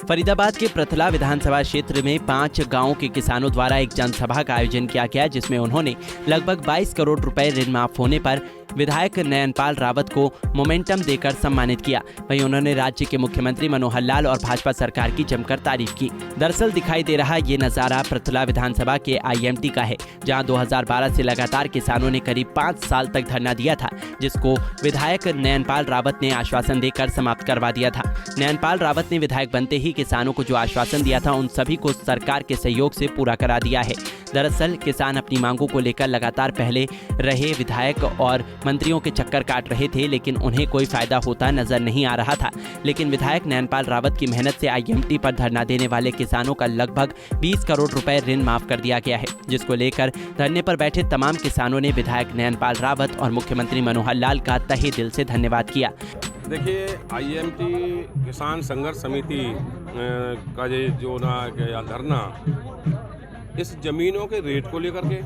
फरीदाबाद के प्रथला विधानसभा क्षेत्र में 5 गांवों के किसानों द्वारा एक जनसभा का आयोजन किया गया, जिसमें उन्होंने लगभग 22 करोड़ रुपए ऋण माफ होने पर विधायक नयनपाल रावत को मोमेंटम देकर सम्मानित किया। वहीं उन्होंने राज्य के मुख्यमंत्री मनोहर लाल और भाजपा सरकार की जमकर तारीफ की। दरअसल दिखाई दे रहा ये नजारा प्रथला विधानसभा के IMT का है, जहां 2012 से लगातार किसानों ने करीब 5 साल तक धरना दिया था, जिसको विधायक नयनपाल रावत ने आश्वासन देकर समाप्त करवा दिया था। नयनपाल रावत ने विधायक बनते ही किसानों को जो आश्वासन दिया था, उन सभी को सरकार के सहयोग से पूरा करा दिया है। दरअसल किसान अपनी मांगों को लेकर लगातार पहले रहे विधायक और मंत्रियों के चक्कर काट रहे थे, लेकिन उन्हें कोई फायदा होता नजर नहीं आ रहा था। लेकिन विधायक नयनपाल रावत की मेहनत से IMT पर धरना देने वाले किसानों का लगभग 20 करोड़ रुपए ऋण माफ कर दिया गया है, जिसको लेकर धरने पर बैठे तमाम किसानों ने विधायक नयनपाल रावत और मुख्यमंत्री मनोहर लाल का तहे दिल से धन्यवाद किया। देखिए, IMT किसान संघर्ष समिति का जो धरना इस जमीनों के रेट को लेकर के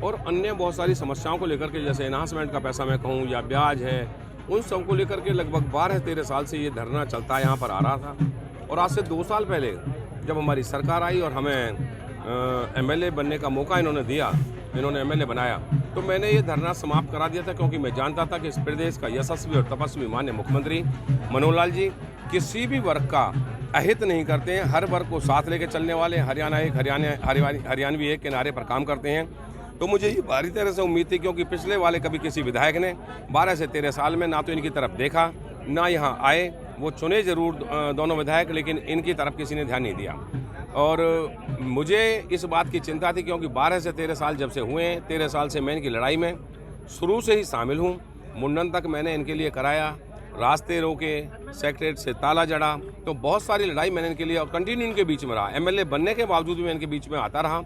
और अन्य बहुत सारी समस्याओं को लेकर के, जैसे एनहांसमेंट का पैसा मैं कहूँ या ब्याज है, उन सब को लेकर के लगभग 12-13 साल से ये धरना चलता यहाँ पर आ रहा था। और आज से 2 साल पहले जब हमारी सरकार आई और हमें MLA बनने का मौका इन्होंने दिया, इन्होंने MLA बनाया, तो मैंने ये धरना समाप्त करा दिया था, क्योंकि मैं जानता था कि इस प्रदेश का यशस्वी और तपस्वी माननीय मुख्यमंत्री मनोहर लाल जी किसी भी वर्ग का अहित नहीं करते हैं, हर वर्ग को साथ लेकर चलने वाले, हरियाणा एक हरियाणवी एक के नारे पर काम करते हैं। तो मुझे ये भारी तरह से उम्मीद थी, क्योंकि पिछले वाले कभी किसी विधायक ने 12 से 13 साल में ना तो इनकी तरफ देखा, ना यहाँ आए। वो चुने जरूर दोनों विधायक, लेकिन इनकी तरफ किसी ने ध्यान नहीं दिया। और मुझे इस बात की चिंता थी, क्योंकि 12 से 13 साल जब से हुए हैं, 13 साल से मैं इनकी लड़ाई में शुरू से ही शामिल हूँ। मुंडन तक मैंने इनके लिए कराया, रास्ते रोके, सेक्रेटरीट से ताला जड़ा, तो बहुत सारी लड़ाई मैंने इनके लिए और कंटिन्यू इनके बीच में रहा। MLA बनने के बावजूद मैं इनके बीच में आता रहा।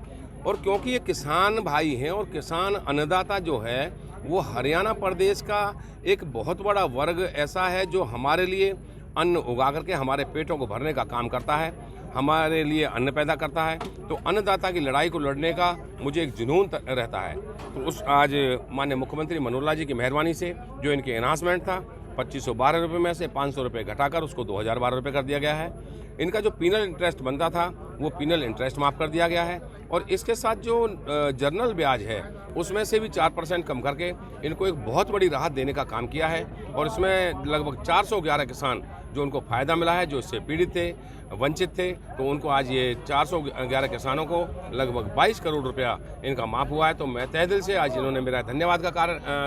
और क्योंकि ये किसान भाई हैं और किसान अन्नदाता जो है, वो हरियाणा प्रदेश का एक बहुत बड़ा वर्ग ऐसा है जो हमारे लिए अन्न उगा करके हमारे पेटों को भरने का काम करता है, हमारे लिए अन्न पैदा करता है। तो अन्नदाता की लड़ाई को लड़ने का मुझे एक जुनून रहता है। तो उस आज माननीय मुख्यमंत्री मनोहर लाल जी की मेहरबानी से जो इनके एनहांसमेंट था, 2512 रुपये में से 500 रुपये घटाकर उसको 2012 रुपये कर दिया गया है। इनका जो पीनल इंटरेस्ट बनता था, वो पीनल इंटरेस्ट माफ़ कर दिया गया है। और इसके साथ जो जर्नल ब्याज है, उसमें से भी 4% कम करके इनको एक बहुत बड़ी राहत देने का काम किया है। और इसमें लगभग 411 किसान जो उनको फ़ायदा मिला है, जो इससे पीड़ित थे, वंचित थे, तो उनको आज ये 411 किसानों को लगभग 22 करोड़ रुपया इनका माफ़ हुआ है। तो मैं तहे दिल से आज इन्होंने मेरा धन्यवाद का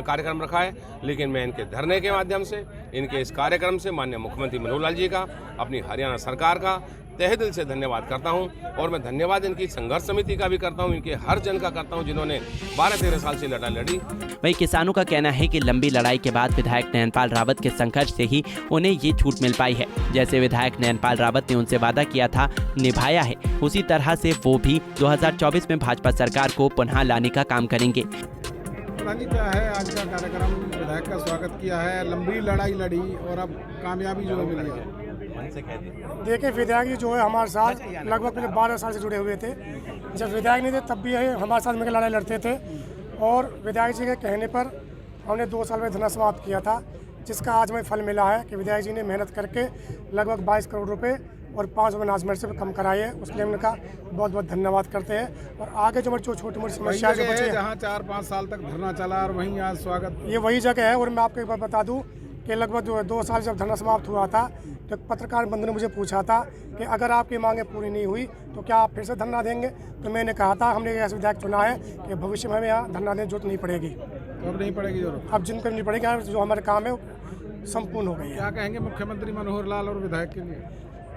कार्यक्रम रखा है, लेकिन मैं इनके धरने के माध्यम से, इनके इस कार्यक्रम से माननीय मुख्यमंत्री मनोहर लाल जी का, अपनी हरियाणा सरकार का तहे दिल से धन्यवाद करता हूं। और मैं धन्यवाद इनकी संघर्ष समिति का भी करता हूं, इनके हर जन का करता हूं, जिन्होंने 12-13 साल से लड़ाई लड़ी। वहीं किसानों का कहना है कि लंबी लड़ाई के बाद विधायक नयनपाल रावत के संघर्ष से ही उन्हें ये छूट मिल पाई है। जैसे विधायक नयनपाल रावत ने उनसे वादा किया था, निभाया है, उसी तरह से वो भी 2024 में भाजपा सरकार को पुनः लाने का काम करेंगे। क्या है आज का कार्यक्रम, विधायक का स्वागत किया है, लंबी लड़ाई लड़ी और अब कामयाबी जो मिली है। देखिए, विधायक जी जो है हमारे साथ लगभग 12 साल से जुड़े हुए थे। जब विधायक नहीं थे तब भी हमारे साथ मिलकर लड़ाई लड़ते थे। और विधायक जी के कहने पर हमने 2 साल में धरना समाप्त किया था, जिसका आज हमें फल मिला है कि विधायक जी ने मेहनत करके लगभग 22 करोड़ रुपए और 5 एनहांसमेंट से कम कराए हैं। उसके लिए उनका बहुत बहुत धन्यवाद करते हैं। और आगे जो छोटी मोटी समस्या जो बची है, जहाँ 4-5 साल तक धरना चला और वहीं आज स्वागत, ये वही जगह है। और मैं आपको एक बात बता दूं कि लगभग 2 साल जब धरना समाप्त हुआ था, तो पत्रकार बंधु ने मुझे पूछा था कि अगर आपकी मांगें पूरी नहीं हुई तो क्या आप फिर से धरना देंगे। तो मैंने कहा था, हमने ऐसा विधायक चुना है कि भविष्य में हमें यहाँ धरना देने की जरूरत नहीं पड़ेगी। तो अब नहीं पड़ेगी जरूरत? अब जिनको नहीं पड़ेगी, जो हमारे काम है संपूर्ण हो गई है। क्या कहेंगे मुख्यमंत्री मनोहर लाल और विधायक के लिए?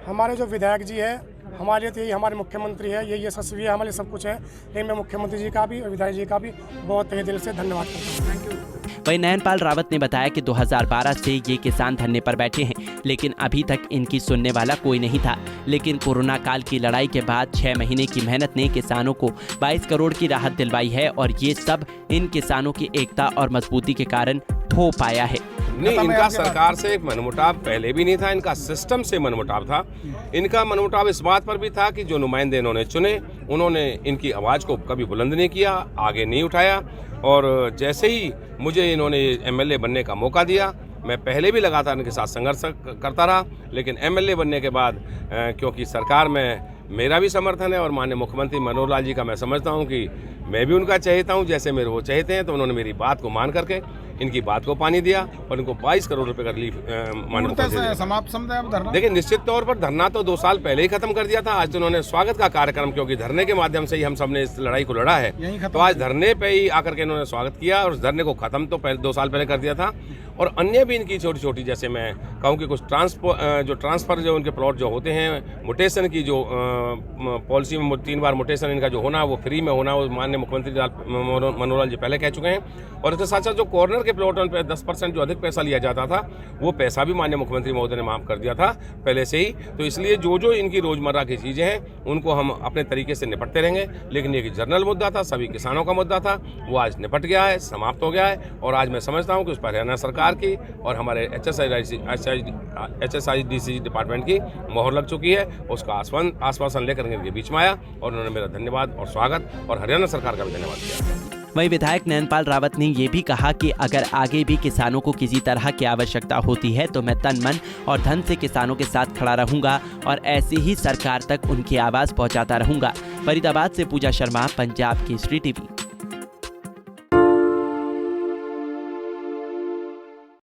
हमारे जो विधायक जी है, हमारे लिए तो यही हमारे मुख्यमंत्री है, ये यशस्वी है, हमारे लिए सब कुछ है। लेकिन मैं मुख्यमंत्री जी का भी और विधायक जी का भी बहुत तहे दिल से धन्यवाद करता हूँ। Thank you. वहीं नयनपाल रावत ने बताया कि 2012 से ये किसान धरने पर बैठे हैं, लेकिन अभी तक इनकी सुनने वाला कोई नहीं था। लेकिन कोरोना काल की लड़ाई के बाद 6 महीने की मेहनत ने किसानों को 22 करोड़ की राहत दिलवाई है, और ये सब इन किसानों की एकता और मजबूती के कारण हो पाया है। नहीं, खत्म है इनका आपके सरकार से एक मनमुटाव पहले भी नहीं था, इनका सिस्टम से मनमुटाव था। इनका मनमुटाव इस बात पर भी था कि जो नुमाइंदे इन्होंने चुने, उन्होंने इनकी आवाज़ को कभी बुलंद नहीं किया, आगे नहीं उठाया। और जैसे ही मुझे इन्होंने एमएलए बनने का मौका दिया, मैं पहले भी लगातार इनके साथ संघर्ष करता रहा, लेकिन एमएलए बनने के बाद क्योंकि सरकार में मेरा भी समर्थन है और माननीय मुख्यमंत्री मनोहर लाल जी का मैं समझता हूं कि मैं भी उनका चाहता हूं जैसे मेरे वो चाहते हैं, तो उन्होंने मेरी बात को मान करके इनकी बात को पानी दिया और इनको 22 करोड़ रुपए का रिलीफ माननीय मुख्यमंत्री ने समाप्त समझे अब धरना। देखिए, निश्चित तौर पर धरना तो 2 साल पहले ही खत्म कर दिया था। आज तो उन्होंने स्वागत का कार्यक्रम, क्योंकि धरने के माध्यम से ही हम सब ने इस लड़ाई को लड़ा है, तो आज धरने पे ही आकर के इन्होंने स्वागत किया और उस धरने को खत्म तो पहले 2 साल पहले कर दिया था। और अन्य भी इनकी छोटी छोटी, जैसे मैं कहूँ कि कुछ ट्रांसफर जो उनके प्लॉट जो होते हैं, मुटेशन की जो पॉलिसी में 3 बार मुटेशन इनका जो होना, वो फ्री में होना, वो माननीय मुख्यमंत्री मनोहर लाल जी पहले कह चुके हैं। और इसके साथ साथ जो कॉर्नर के प्लॉट उन पर 10% जो अधिक पैसा लिया जाता था, वो पैसा भी माननीय मुख्यमंत्री महोदय ने माफ कर दिया था पहले से ही। तो इसलिए जो इनकी रोजमर्रा की चीज़ें हैं, उनको हम अपने तरीके से निपटते रहेंगे। लेकिन ये जनरल मुद्दा था, सभी किसानों का मुद्दा था, वो आज निपट गया है, समाप्त हो गया है। और आज मैं समझता हूँ कि उस पर हरियाणा सरकार की और हमारे HSIDC डिपार्टमेंट की मोहर लग चुकी है। उसका आश्वासन लेकर इनके बीच में आया और उन्होंने मेरा धन्यवाद और स्वागत और हरियाणा सरकार का भी धन्यवाद किया। वहीं विधायक नयनपाल रावत ने ये भी कहा कि अगर आगे भी किसानों को किसी तरह की आवश्यकता होती है तो मैं तन मन और धन से किसानों के साथ खड़ा रहूंगा और ऐसे ही सरकार तक उनकी आवाज़ पहुंचाता रहूंगा। फरीदाबाद से पूजा शर्मा, पंजाब केसरी टीवी।